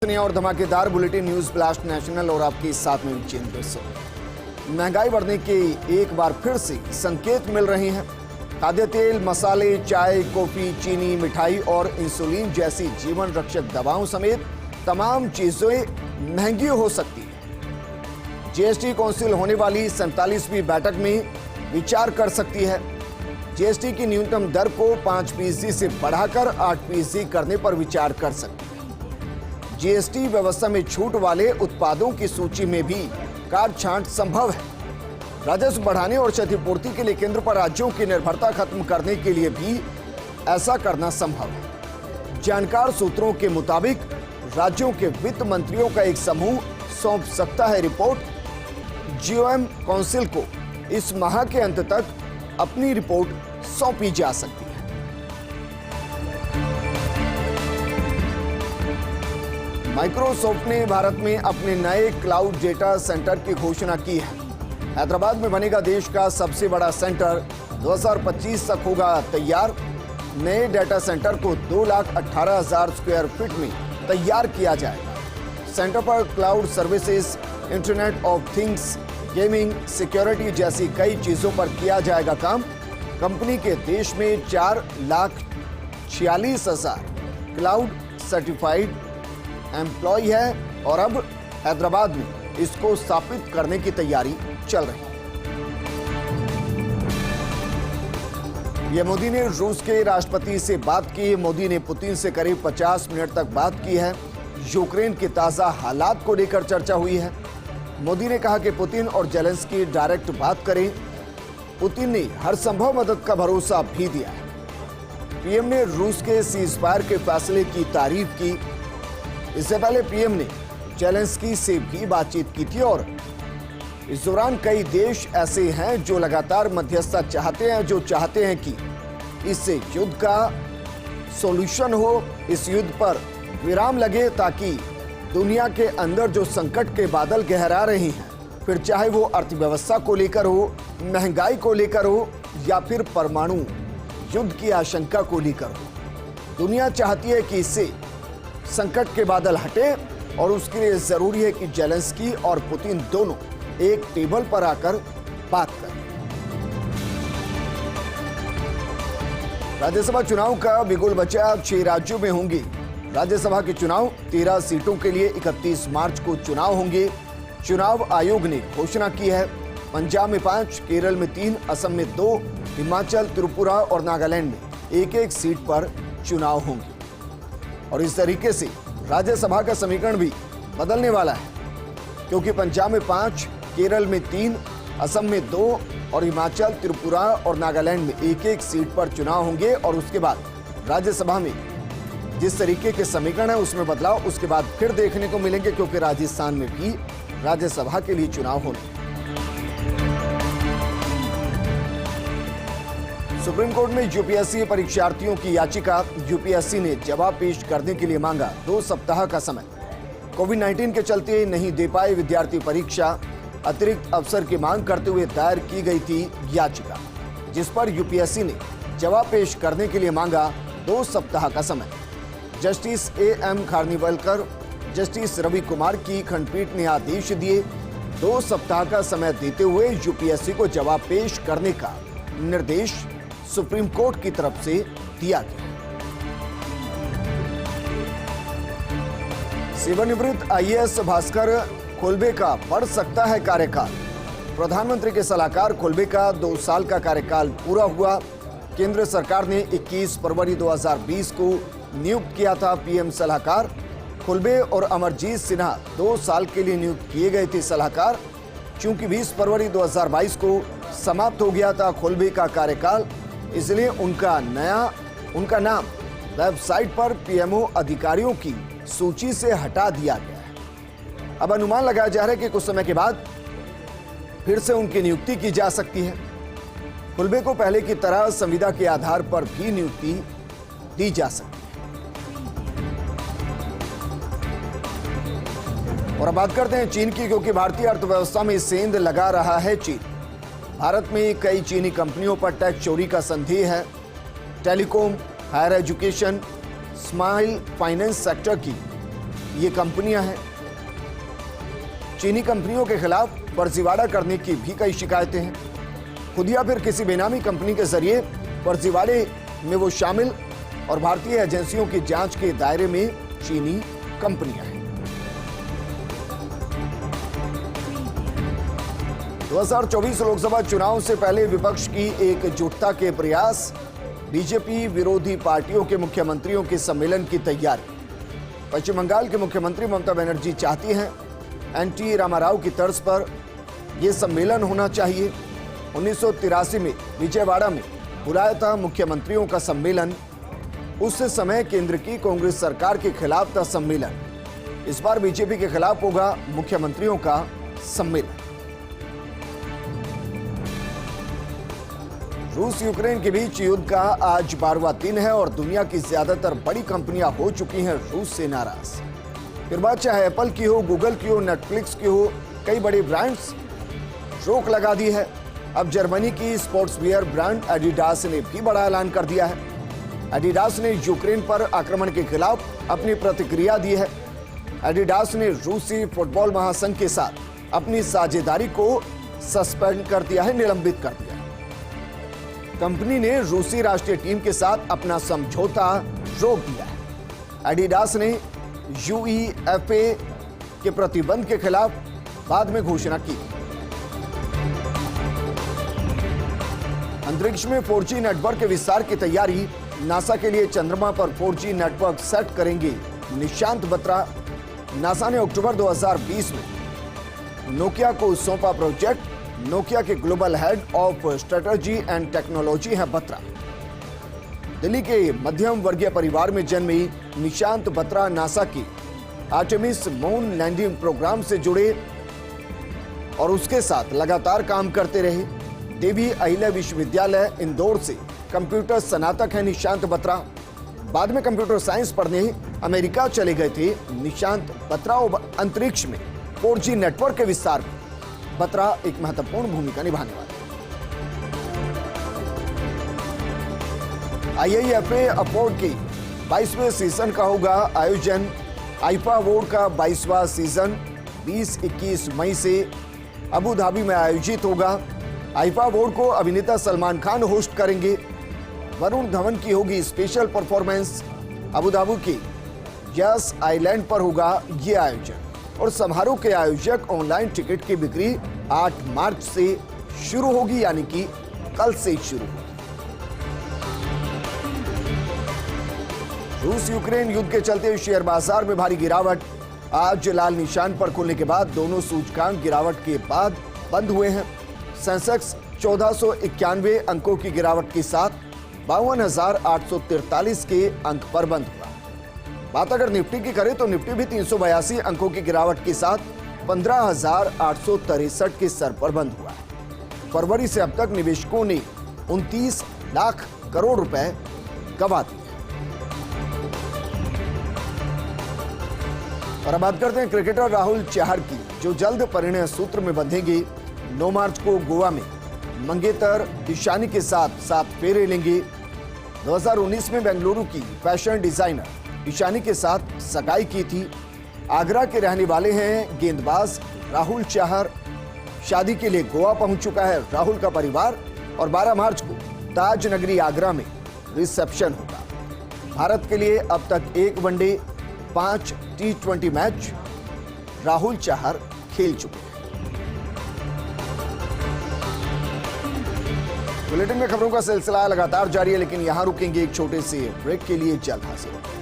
और धमाकेदार bulletin news blast national और आपके साथ में विजेंद्र सिंह। महंगाई बढ़ने के एक बार फिर से संकेत मिल रहे हैं। खाद्य तेल, मसाले, चाय, कॉफी, चीनी, मिठाई और इंसुलिन जैसी जीवन रक्षक दवाओं समेत तमाम चीजें महंगी हो सकती है। जीएसटी काउंसिल होने वाली 47वीं बैठक में विचार कर सकती है। जीएसटी की न्यूनतम दर को 5% से बढ़ाकर 8% करने पर विचार कर सकती है। जीएसटी व्यवस्था में छूट वाले उत्पादों की सूची में भी काट छांट संभव है। राजस्व बढ़ाने और क्षतिपूर्ति के लिए केंद्र पर राज्यों की निर्भरता खत्म करने के लिए भी ऐसा करना संभव है। जानकार सूत्रों के मुताबिक राज्यों के वित्त मंत्रियों का एक समूह सौंप सकता है रिपोर्ट। जीओएम काउंसिल को इस माह के अंत तक अपनी रिपोर्ट सौंपी जा सकती है। माइक्रोसॉफ्ट ने भारत में अपने नए क्लाउड डेटा सेंटर की घोषणा की है। हैदराबाद में बनेगा देश का सबसे बड़ा सेंटर। 2025 तक होगा तैयार। नए डेटा सेंटर को 2,18,000 स्क्वायर फीट में तैयार किया जाएगा। सेंटर पर cloud services, internet of things, gaming, security जैसी कई चीजों पर किया जाएगा काम। कंपनी के देश में 4,46,000 क्लाउड सर्टिफाइड एम्प्लॉय है और अब हैदराबाद में इसको स्थापित करने की तैयारी चल रही है। ये मोदी ने रूस के राष्ट्रपति से बात की। मोदी ने पुतिन से करीब 50 मिनट तक बात की है। यूक्रेन के ताजा हालात को लेकर चर्चा हुई है। मोदी ने कहा कि पुतिन और जेलेंस्की डायरेक्ट बात करें। पुतिन ने हर संभव मदद का भरोसा भी दिया है। पीएम ने रूस के सीजफायर के फैसले की तारीफ की। इससे पहले पीएम ने जेलेंस्की से भी बातचीत की थी और इस दौरान कई देश ऐसे हैं जो लगातार मध्यस्थता चाहते हैं, जो चाहते हैं कि इस युद्ध का सॉल्यूशन हो, इस युद्ध पर विराम लगे, ताकि दुनिया के अंदर जो संकट के बादल गहरा रहे हैं, फिर चाहे वो अर्थव्यवस्था को लेकर हो, महंगाई को लेकर हो या फिर परमाणु युद्ध की आशंका को लेकर हो, दुनिया चाहती है कि इससे संकट के बादल हटे और उसके लिए जरूरी है कि जेलेंस्की और पुतिन दोनों एक टेबल पर आकर बात करें। राज्यसभा चुनाव का बिगुल बचा। 6 राज्यों में होंगे राज्यसभा के चुनाव। 13 सीटों के लिए 31 मार्च को चुनाव होंगे। चुनाव आयोग ने घोषणा की है। पंजाब में 5, केरल में 3, असम में 2, हिमाचल, त्रिपुरा और नागालैंड में 1-1 सीट पर चुनाव होंगे। और इस तरीके से राज्यसभा का समीकरण भी बदलने वाला है, क्योंकि पंजाब में 5, केरल में 3, असम में 2 और हिमाचल, त्रिपुरा और नागालैंड में 1-1 सीट पर चुनाव होंगे। और उसके बाद राज्यसभा में जिस तरीके के समीकरण है उसमें बदलाव उसके बाद फिर देखने को मिलेंगे, क्योंकि राजस्थान में भी राज्यसभा के लिए चुनाव होने। सुप्रीम कोर्ट में यूपीएससी परीक्षार्थियों की याचिका। यूपीएससी ने जवाब पेश करने के लिए मांगा 2 सप्ताह का समय। कोविड-19 के चलते नहीं दे पाए विद्यार्थी परीक्षा। अतिरिक्त अवसर की मांग करते हुए दायर की गई थी याचिका, जिस पर यूपीएससी ने जवाब पेश करने के लिए मांगा 2 सप्ताह का समय। Justice AM Khanwilkar, justice Ravi Kumar की खंडपीठ ने आदेश दिए। 2 सप्ताह का समय देते हुए यूपीएससी को जवाब पेश करने का निर्देश सुप्रीम कोर्ट की तरफ से दिया गया। सेवानिवृत्त आईएएस भास्कर खुल्बे का बढ़ सकता है कार्यकाल। प्रधानमंत्री के सलाहकार खुल्बे का 2 साल का कार्यकाल पूरा हुआ। केंद्र सरकार ने 21 फरवरी 2020 को नियुक्त किया था पीएम सलाहकार। खुल्बे और अमरजीत सिन्हा 2 साल के लिए नियुक्त किए गए थे सलाहकार। चूंकि 20 फरवरी 2022 को समाप्त हो गया था खुल्बे का कार्यकाल, इसलिए उनका नाम वेबसाइट पर पीएमओ अधिकारियों की सूची से हटा दिया गया है। अब अनुमान लगाया जा रहा है कि कुछ समय के बाद फिर से उनकी नियुक्ति की जा सकती है। खुल्बे को पहले की तरह संविदा के आधार पर भी नियुक्ति दी जा सकती है। और अब बात करते हैं चीन की, क्योंकि भारतीय अर्थव्यवस्था में सेंध लगा रहा है चीन। भारत में कई चीनी कंपनियों पर टैक्स चोरी का संदेह है। Telecom, higher education, small finance sector की ये कंपनियां हैं। चीनी कंपनियों के खिलाफ फर्जीवाड़ा करने की भी कई शिकायतें हैं। खुद या फिर किसी बेनामी कंपनी के जरिए फर्जीवाड़े में वो शामिल और भारतीय एजेंसियों की जांच के दायरे में चीनी कंपनियां हैं। 2024 लोकसभा चुनाव से पहले विपक्ष की एकजुटता के प्रयास, बीजेपी विरोधी पार्टियों के मुख्यमंत्रियों के सम्मेलन की तैयारी। पश्चिम बंगाल के मुख्यमंत्री ममता बनर्जी चाहती हैं एनटी रामाराव की तर्ज पर यह सम्मेलन होना चाहिए। 1983 में विजयवाड़ा में बुलाया था मुख्यमंत्रियों का सम्मेलन। उस समय केंद्र की कांग्रेस सरकार के खिलाफ था सम्मेलन। इस बार बीजेपी के खिलाफ होगा मुख्यमंत्रियों का सम्मेलन। रूस यूक्रेन के बीच युद्ध का आज 12वां दिन है और दुनिया की ज्यादातर बड़ी कंपनियां हो चुकी हैं रूस से नाराज। फिर बात चाहे एप्पल की हो, गूगल की हो, नेटफ्लिक्स की हो, कई बड़े ब्रांड्स रोक लगा दी है। अब जर्मनी की स्पोर्ट्स वियर ब्रांड एडिडास ने भी बड़ा ऐलान कर दिया है। एडिडास ने यूक्रेन पर आक्रमण के खिलाफ अपनी प्रतिक्रिया दी है। एडिडास ने रूसी फुटबॉल महासंघ के साथ अपनी साझेदारी को सस्पेंड कर दिया है, निलंबित कर दिया है। कंपनी ने रूसी राष्ट्रीय टीम के साथ अपना समझौता रोक दिया है। एडिडास ने यूईएफए के प्रतिबंध के खिलाफ बाद में घोषणा की। अंतरिक्ष में 4G नेटवर्क के विस्तार की तैयारी, नासा के लिए चंद्रमा पर 4G नेटवर्क सेट करेंगे निशांत बत्रा। नासा ने अक्टूबर 2020 में नोकिया को सौंपा प्रोजेक्ट। नोकिया के global head of strategy and technology है बत्रा। दिल्ली के मध्यम वर्गीय परिवार में जन्मी निशांत बत्रा नासा की आर्टेमिस मून लैंडिंग प्रोग्राम से जुड़े और उसके साथ लगातार काम करते रहे। देवी अहिल्या विश्वविद्यालय इंदौर से कंप्यूटर स्नातक है निशांत बत्रा। बाद में कंप्यूटर साइंस पढ़ने अमेरिका चले गए थे निशांत बत्रा। अंतरिक्ष में 4G नेटवर्क के विस्तार में बत्रा एक महत्वपूर्ण भूमिका निभाने वाले। IIFA अवार्ड के 22वें सीजन का होगा आयोजन। आईफा अवार्ड का 22वां सीजन 20-21 मई से अबू धाबी में आयोजित होगा। आईफा अवार्ड को अभिनेता सलमान खान होस्ट करेंगे। वरुण धवन की होगी स्पेशल परफॉर्मेंस। अबू धाबी के यस आइलैंड पर होगा यह आयोजन और समारोह के आयोजक ऑनलाइन टिकट की बिक्री 8 मार्च से शुरू होगी, यानी कि कल से शुरू होगी। रूस यूक्रेन युद्ध के चलते शेयर बाजार में भारी गिरावट। आज लाल निशान पर खुलने के बाद दोनों सूचकांक गिरावट के बाद बंद हुए हैं। सेंसेक्स 1491 अंकों की गिरावट के साथ 52,843 के अंक पर बंद हुआ। बात अगर निफ्टी की करें तो निफ्टी भी 382 अंकों की गिरावट के साथ 15,863 के स्तर पर बंद हुआ। फरवरी से अब तक निवेशकों ने 29 लाख करोड़ रुपए गंवा दिए। और अब बात करते हैं क्रिकेटर राहुल चहर की, जो जल्द परिणय सूत्र में बंधेंगे। 9 मार्च को गोवा में मंगेतर ईशानी के साथ 7 फेरे लेंगे। 2019 में बेंगलुरु की फैशन डिजाइनर ईशानी के साथ सगाई की थी। आगरा के रहने वाले हैं गेंदबाज राहुल चहर। शादी के लिए गोवा पहुंच चुका है राहुल का परिवार और 12 मार्च को ताज नगरी आगरा में रिसेप्शन होगा। भारत के लिए अब तक 1 one day 5 T20 match Rahul Chahar खेल चुके हैं। बुलेटिन में खबरों का सिलसिला लगातार जारी है, लेकिन यहां रुकेंगे एक छोटे से ब्रेक के लिए। जल्द हाजिर होंगे।